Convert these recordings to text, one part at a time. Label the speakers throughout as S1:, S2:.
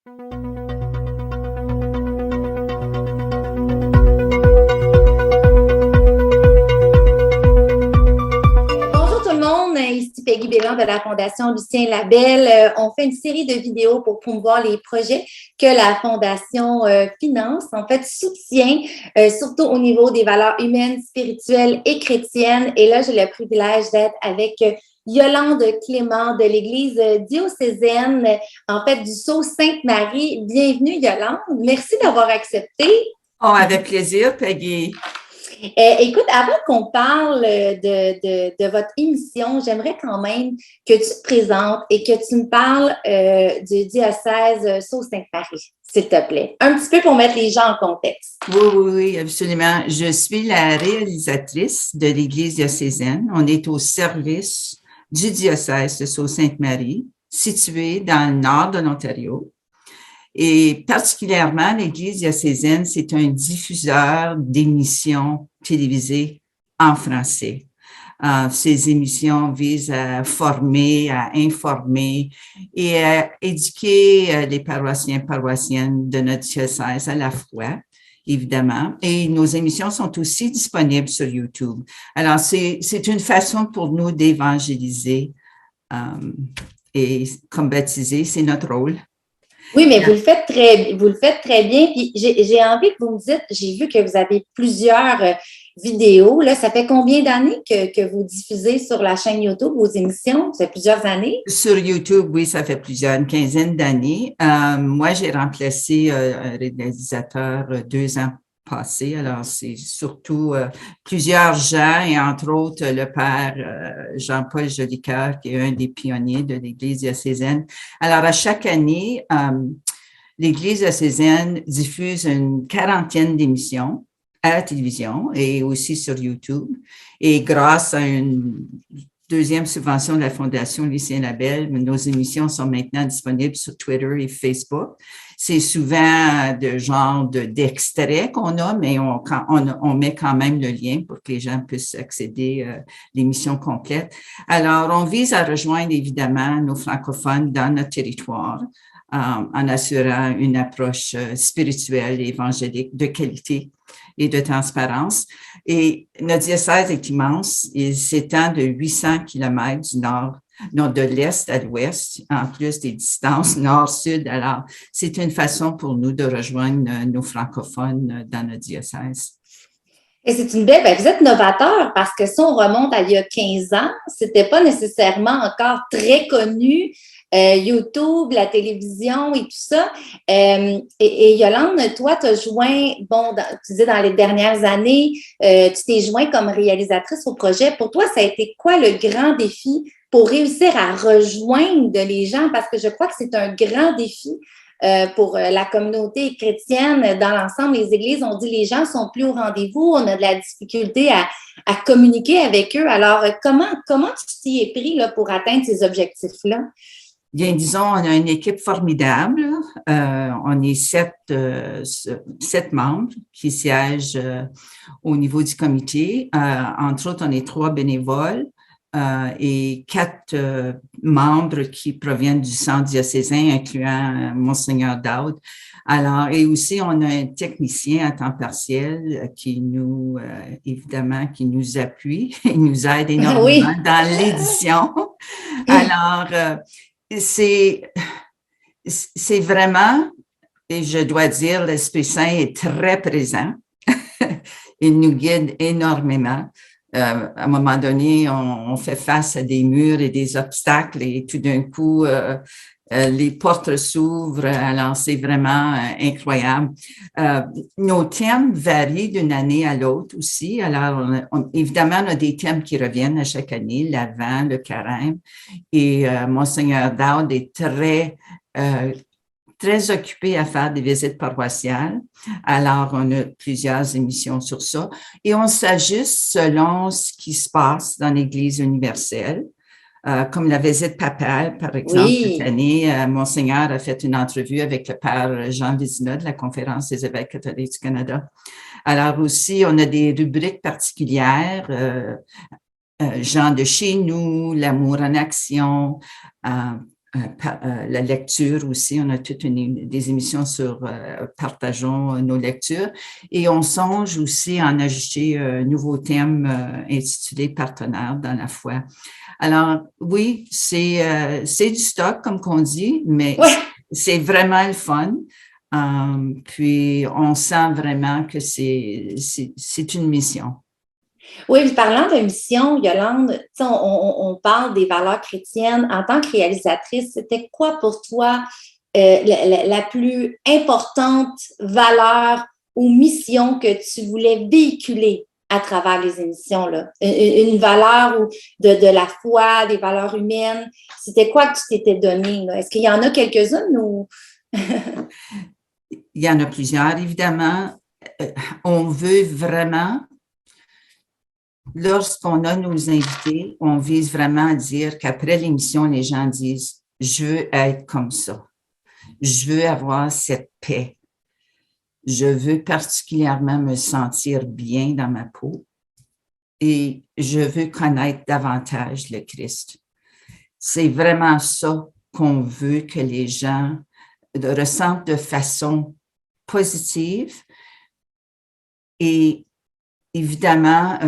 S1: Bonjour tout le monde, ici Peggy Bélan de la Fondation Lucien Labelle. On fait une série de vidéos pour promouvoir les projets que la Fondation finance, en fait soutient, surtout au niveau des valeurs humaines, spirituelles et chrétiennes. Et là, j'ai le privilège d'être avec Yolande Clément de l'Église diocésaine, en fait du Sault Sainte-Marie. Bienvenue Yolande, merci d'avoir accepté.
S2: Oh, avec plaisir, Peggy.
S1: Écoute, avant qu'on parle de votre émission, j'aimerais quand même que tu te présentes et que tu me parles du diocèse Sault-Sainte-Marie, s'il te plaît. Un petit peu pour mettre les gens en contexte.
S2: Oui, absolument. Je suis la réalisatrice de l'Église diocésaine. On est au service du diocèse de Sault-Sainte-Marie, situé dans le nord de l'Ontario. Et particulièrement, l'Église diocésaine, c'est un diffuseur d'émissions télévisées en français. Ces émissions visent à former, à informer et à éduquer les paroissiens, paroissiennes de notre diocèse à la foi, évidemment. Et nos émissions sont aussi disponibles sur YouTube. Alors, c'est une façon pour nous d'évangéliser et comme baptiser, c'est notre rôle.
S1: Oui, mais vous le faites très bien. Puis j'ai envie que vous me dites, j'ai vu que vous avez plusieurs vidéos. Là, ça fait combien d'années que vous diffusez sur la chaîne YouTube vos émissions? Ça fait plusieurs années?
S2: Sur YouTube, oui, ça fait une quinzaine d'années. Moi, j'ai remplacé un réalisateur 2 ans passés. Alors, c'est surtout plusieurs gens et entre autres le père Jean-Paul Jolicoeur, qui est un des pionniers de l'Église diocésaine. Alors, à chaque année, l'Église diocésaine diffuse une quarantaine d'émissions à la télévision et aussi sur YouTube. Et grâce à une deuxième subvention de la Fondation Lucien Labelle, nos émissions sont maintenant disponibles sur Twitter et Facebook. C'est souvent de genre d'extraits qu'on a, mais on met quand même le lien pour que les gens puissent accéder à l'émission complète. Alors, on vise à rejoindre évidemment nos francophones dans notre territoire en assurant une approche spirituelle et évangélique de qualité et de transparence. Et notre diocèse est immense. Il s'étend de 800 kilomètres du nord, non, de l'est à l'ouest, en plus des distances nord-sud. Alors, c'est une façon pour nous de rejoindre nos francophones dans notre diocèse.
S1: Et c'est une belle, vous êtes novateur parce que si on remonte à il y a 15 ans, c'était pas nécessairement encore très connu. YouTube, la télévision et tout ça. Et Yolande, toi, tu as joint, tu disais dans les dernières années, tu t'es joint comme réalisatrice au projet. Pour toi, ça a été quoi le grand défi pour réussir à rejoindre les gens? Parce que je crois que c'est un grand défi pour la communauté chrétienne dans l'ensemble. Les églises, on dit les gens sont plus au rendez-vous, on a de la difficulté à communiquer avec eux. Alors, comment tu t'y es pris là, pour atteindre ces objectifs-là?
S2: Bien, disons, on a une équipe formidable. On est 7 membres qui siègent au niveau du comité. Entre autres, on est 3 bénévoles et 4 membres qui proviennent du centre diocésain, incluant Monseigneur Daoud. Alors, et aussi, on a un technicien à temps partiel qui nous, évidemment, qui nous appuie et nous aide énormément oui. dans l'édition. Alors, c'est vraiment, et je dois dire, l'Esprit Saint est très présent. Il nous guide énormément. À un moment donné, on fait face à des murs et des obstacles et tout d'un coup, les portes s'ouvrent. Alors, c'est vraiment incroyable. Nos thèmes varient d'une année à l'autre aussi. Alors, évidemment, on a des thèmes qui reviennent à chaque année, l'Avent, le Carême. Et Monseigneur Daoud est très occupé à faire des visites paroissiales. Alors, on a plusieurs émissions sur ça. Et on s'ajuste selon ce qui se passe dans l'Église universelle. Comme la visite papale, par exemple, oui. Cette année, Monseigneur a fait une entrevue avec le père Jean Vézina de la Conférence des évêques catholiques du Canada. Alors aussi, on a des rubriques particulières, Gens de chez nous, l'amour en action, la lecture aussi. On a des émissions sur partageons nos lectures. Et on songe aussi à en ajouter un nouveau thème intitulé Partenaires dans la foi. Alors, oui, c'est du stock, comme qu'on dit, mais
S1: Ouais.
S2: c'est vraiment le fun. Puis, on sent vraiment que c'est une mission.
S1: Oui, puis parlant de mission, Yolande, on parle des valeurs chrétiennes. En tant que réalisatrice, c'était quoi pour toi la plus importante valeur ou mission que tu voulais véhiculer à travers les émissions, là? Une valeur de la foi, des valeurs humaines. C'était quoi que tu t'étais donné, là? Est-ce qu'il y en a quelques-unes ou...
S2: Il y en a plusieurs, évidemment. On veut vraiment, lorsqu'on a nos invités, on vise vraiment à dire qu'après l'émission, les gens disent « Je veux être comme ça. Je veux avoir cette paix. Je veux particulièrement me sentir bien dans ma peau et je veux connaître davantage le Christ. » C'est vraiment ça qu'on veut que les gens ressentent de façon positive et évidemment,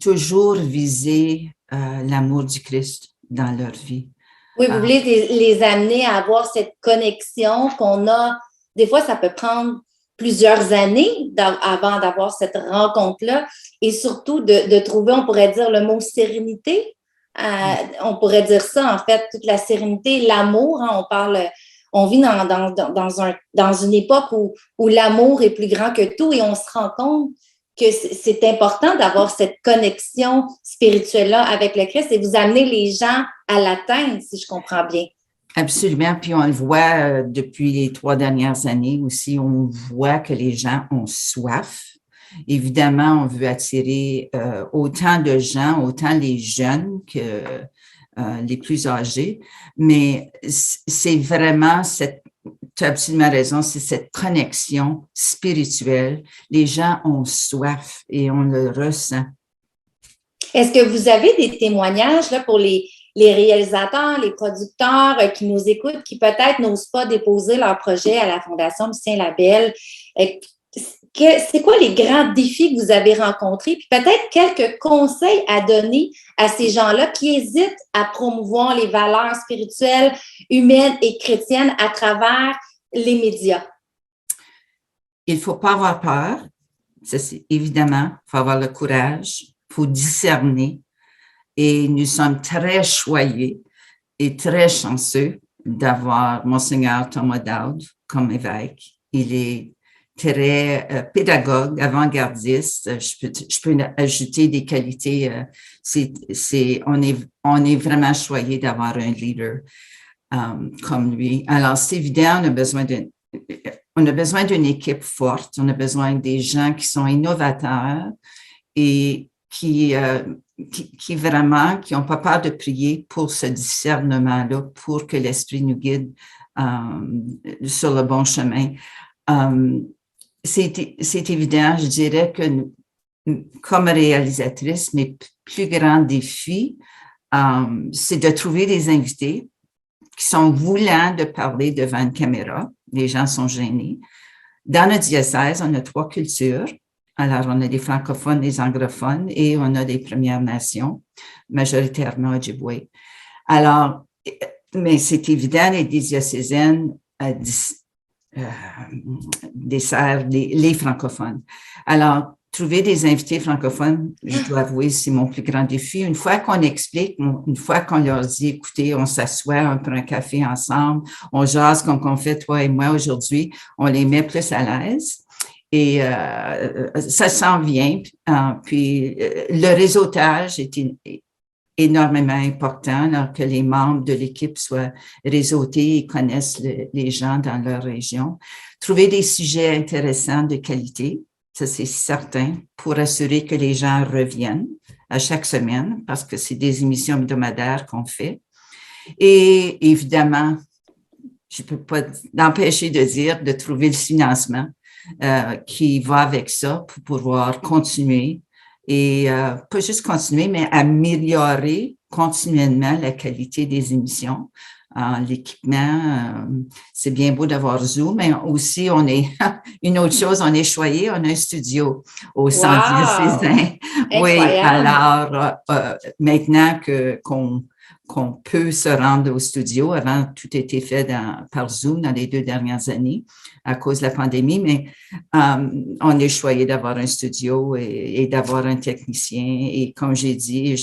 S2: toujours viser l'amour du Christ dans leur vie.
S1: Oui, vous voulez les amener à avoir cette connexion qu'on a. Des fois, ça peut prendre plusieurs années avant d'avoir cette rencontre-là et surtout de trouver, on pourrait dire le mot sérénité. On pourrait dire ça, en fait, toute la sérénité, l'amour. Hein, on vit dans une époque où l'amour est plus grand que tout et on se rend compte que c'est important d'avoir cette connexion spirituelle-là avec le Christ et vous amener les gens à l'atteindre, si je comprends bien.
S2: Absolument. Puis on le voit depuis les 3 dernières années aussi, on voit que les gens ont soif. Évidemment, on veut attirer autant de gens, autant les jeunes que les plus âgés, mais c'est vraiment tu as absolument raison, c'est cette connexion spirituelle. Les gens ont soif et on le ressent.
S1: Est-ce que vous avez des témoignages là, pour les réalisateurs, les producteurs qui nous écoutent, qui peut-être n'osent pas déposer leur projet à la Fondation Lucien Labelle? C'est quoi les grands défis que vous avez rencontrés? Puis peut-être quelques conseils à donner à ces gens-là qui hésitent à promouvoir les valeurs spirituelles, humaines et chrétiennes à travers les médias.
S2: Il ne faut pas avoir peur. Ça, c'est évidemment, il faut avoir le courage, il faut discerner. Et nous sommes très choyés et très chanceux d'avoir Monseigneur Thomas Dowd comme évêque. Il est très pédagogue, avant-gardiste. Je peux ajouter des qualités. On est vraiment choyés d'avoir un leader comme lui. Alors, c'est évident, on a besoin d'une équipe forte. On a besoin des gens qui sont innovateurs et qui n'ont pas peur de prier pour ce discernement-là, pour que l'Esprit nous guide sur le bon chemin. C'est évident, je dirais que comme réalisatrice, mes plus grands défis, c'est de trouver des invités qui sont voulants de parler devant une caméra. Les gens sont gênés. Dans notre diocèse, on a 3 cultures. Alors, on a des francophones, des anglophones et on a des Premières Nations, majoritairement Ojibwe. Alors, mais c'est évident, les diocésaines desservent les francophones. Alors, trouver des invités francophones, je dois avouer, c'est mon plus grand défi. Une fois qu'on explique, une fois qu'on leur dit, écoutez, on s'assoit, on prend un café ensemble, on jase comme on fait toi et moi aujourd'hui, on les met plus à l'aise. Et ça s'en vient. Puis le réseautage est énormément important, alors que les membres de l'équipe soient réseautés et connaissent les gens dans leur région. Trouver des sujets intéressants de qualité, ça c'est certain, pour assurer que les gens reviennent à chaque semaine, parce que c'est des émissions hebdomadaires qu'on fait. Et évidemment, je ne peux pas m'empêcher de dire de trouver le financement qui va avec ça pour pouvoir continuer et pas juste continuer, mais améliorer continuellement la qualité des émissions. L'équipement, c'est bien beau d'avoir Zoom, mais aussi on est une autre chose, on est choyé, on a un studio au Centre diocésain. Oui, alors maintenant qu'on peut se rendre au studio, avant tout était fait par Zoom dans les 2 dernières années à cause de la pandémie, mais on est choyé d'avoir un studio et d'avoir un technicien. Et comme j'ai dit,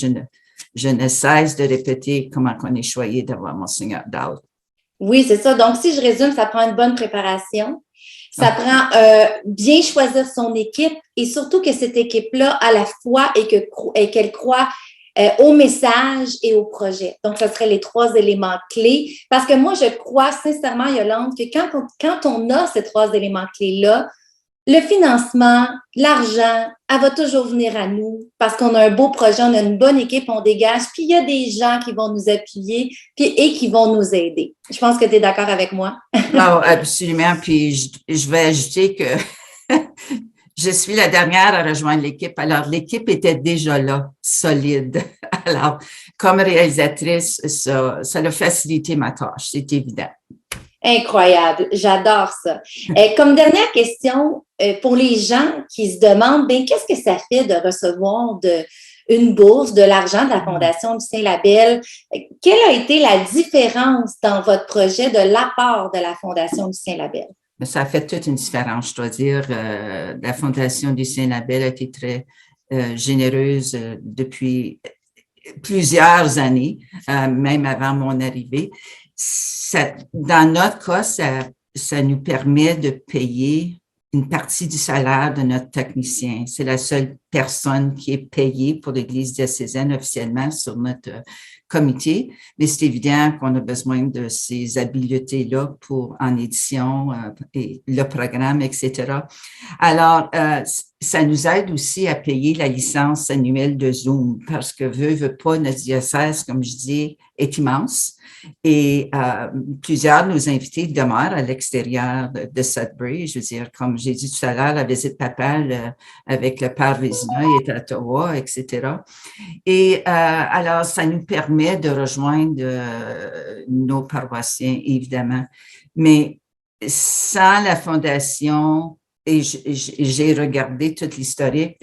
S2: je ne cesse de répéter comment on est choyé d'avoir Monseigneur Daoud.
S1: Oui, c'est ça. Donc, si je résume, ça prend une bonne préparation. Ça prend bien choisir son équipe et surtout que cette équipe-là a la foi et qu'elle croit au message et au projet. Donc, ce seraient les 3 éléments clés. Parce que moi, je crois sincèrement, Yolande, que quand on a ces 3 éléments clés-là, le financement, l'argent, elle va toujours venir à nous parce qu'on a un beau projet, on a une bonne équipe, on dégage, puis il y a des gens qui vont nous appuyer et qui vont nous aider. Je pense que tu es d'accord avec moi.
S2: Non, absolument. Puis je vais ajouter que je suis la dernière à rejoindre l'équipe. Alors, l'équipe était déjà là, solide. Alors, comme réalisatrice, ça a facilité ma tâche, c'est évident.
S1: Incroyable, j'adore ça. Comme dernière question, pour les gens qui se demandent, qu'est-ce que ça fait de recevoir une bourse, de l'argent de la Fondation Lucien Labelle? Quelle a été la différence dans votre projet de l'apport de la Fondation Lucien Labelle?
S2: Ça a fait toute une différence, je dois dire. La Fondation Lucien Labelle a été très généreuse depuis plusieurs années, même avant mon arrivée. Dans notre cas, ça nous permet de payer une partie du salaire de notre technicien. C'est la seule personne qui est payée pour l'Église diocésaine officiellement sur notre comité, mais c'est évident qu'on a besoin de ces habiletés-là en édition et le programme, etc. Alors, ça nous aide aussi à payer la licence annuelle de Zoom parce que veut pas, notre diocèse, comme je dis, est immense. Et plusieurs de nos invités demeurent à l'extérieur de Sudbury. Je veux dire, comme j'ai dit tout à l'heure, la visite papale avec le père Vézina est à Ottawa, etc. Et alors, ça nous permet de rejoindre nos paroissiens, évidemment. Mais sans la Fondation, et j'ai regardé toute l'historique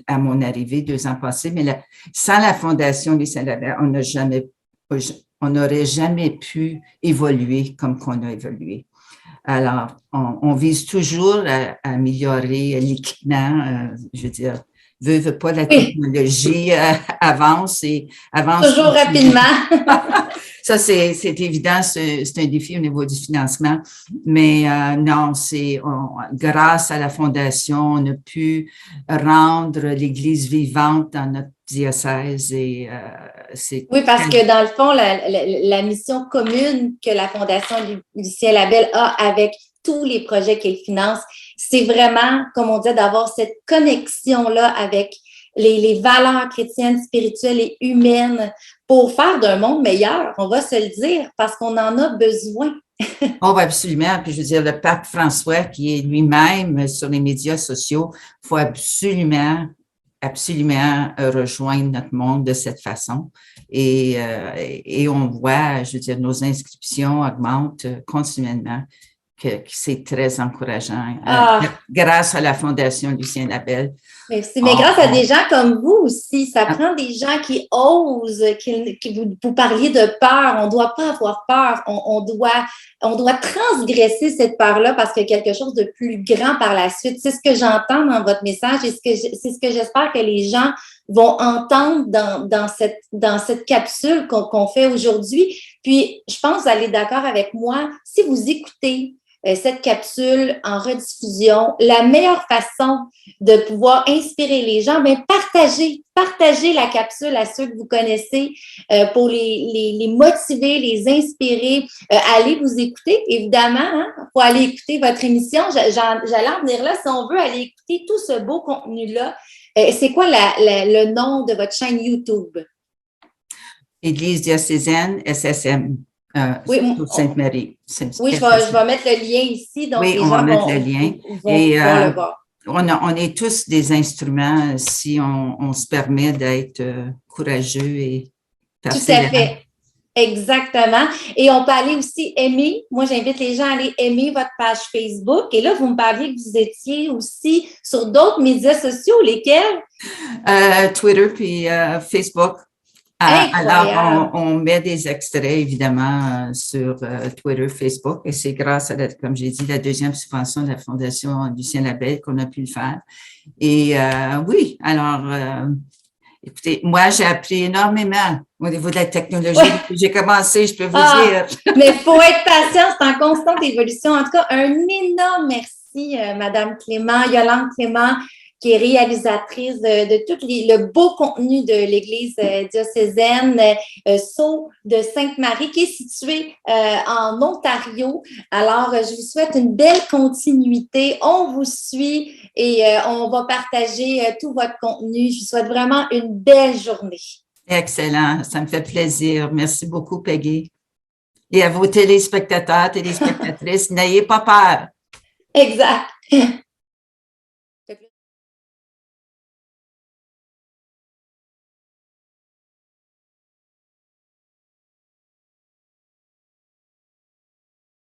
S2: à mon arrivée 2 ans passés, mais sans la Fondation Lucien Labelle, on n'aurait jamais pu évoluer comme qu'on a évolué. Alors, on vise toujours à améliorer l'équipement, je veux dire, veut pas, la technologie avance.
S1: Toujours rapidement.
S2: Ça, c'est évident, c'est un défi au niveau du financement, mais non, grâce à la Fondation, on a pu rendre l'Église vivante dans notre diocèse et c'est...
S1: Oui, parce que dans le fond, la mission commune que la Fondation Lucien Labelle a avec tous les projets qu'elle finance, c'est vraiment, comme on dit, d'avoir cette connexion-là avec les valeurs chrétiennes, spirituelles et humaines pour faire d'un monde meilleur, on va se le dire, parce qu'on en a besoin.
S2: Oh, absolument. Puis je veux dire, le pape François, qui est lui-même sur les médias sociaux, il faut absolument rejoindre notre monde de cette façon. Et on voit, je veux dire, nos inscriptions augmentent continuellement, que c'est très encourageant. Grâce à la Fondation Lucien Labelle.
S1: Merci. Mais grâce à des gens comme vous aussi, ça prend des gens qui osent, qui vous parliez de peur. On ne doit pas avoir peur. On doit transgresser cette peur-là parce qu'il y a quelque chose de plus grand par la suite. C'est ce que j'entends dans votre message et c'est ce que j'espère que les gens vont entendre dans cette capsule qu'on fait aujourd'hui. Puis, je pense que vous allez d'accord avec moi. Si vous écoutez cette capsule en rediffusion, la meilleure façon de pouvoir inspirer les gens, partagez la capsule à ceux que vous connaissez pour les motiver, les inspirer. Allez vous écouter, évidemment, faut aller écouter votre émission. J'allais en venir là, si on veut aller écouter tout ce beau contenu-là. C'est quoi le nom de votre chaîne YouTube?
S2: Église diocésaine SSM.
S1: Oui,
S2: Sainte-Marie.
S1: Oui, je vais mettre le lien ici. Donc
S2: oui,
S1: les
S2: on
S1: gens
S2: va mettre le lien.
S1: Vont le voir.
S2: On est tous des instruments si on se permet d'être courageux et
S1: Tout à fait. Exactement. Et on peut aller aussi aimer. Moi, j'invite les gens à aller aimer votre page Facebook. Et là, vous me parliez que vous étiez aussi sur d'autres médias sociaux, lesquels?
S2: Twitter puis Facebook. Alors,
S1: Incroyable.
S2: on met des extraits, évidemment, sur Twitter, Facebook, et c'est grâce à, comme j'ai dit, la deuxième subvention de la Fondation Lucien Labelle qu'on a pu le faire. Et oui, alors, écoutez, moi, j'ai appris énormément au niveau de la technologie.
S1: Ouais.
S2: Depuis que j'ai commencé, je peux vous
S1: Ah,
S2: dire.
S1: mais il faut être patient, c'est en constante évolution. En tout cas, un énorme merci, Madame Clément, Yolande Clément, qui est réalisatrice de tout le beau contenu de l'Église diocésaine Sceaux de Sainte-Marie, qui est située en Ontario. Alors, je vous souhaite une belle continuité. On vous suit et on va partager tout votre contenu. Je vous souhaite vraiment une belle journée.
S2: Excellent, ça me fait plaisir. Merci beaucoup, Peggy. Et à vos téléspectateurs, téléspectatrices, n'ayez pas peur.
S1: Exact.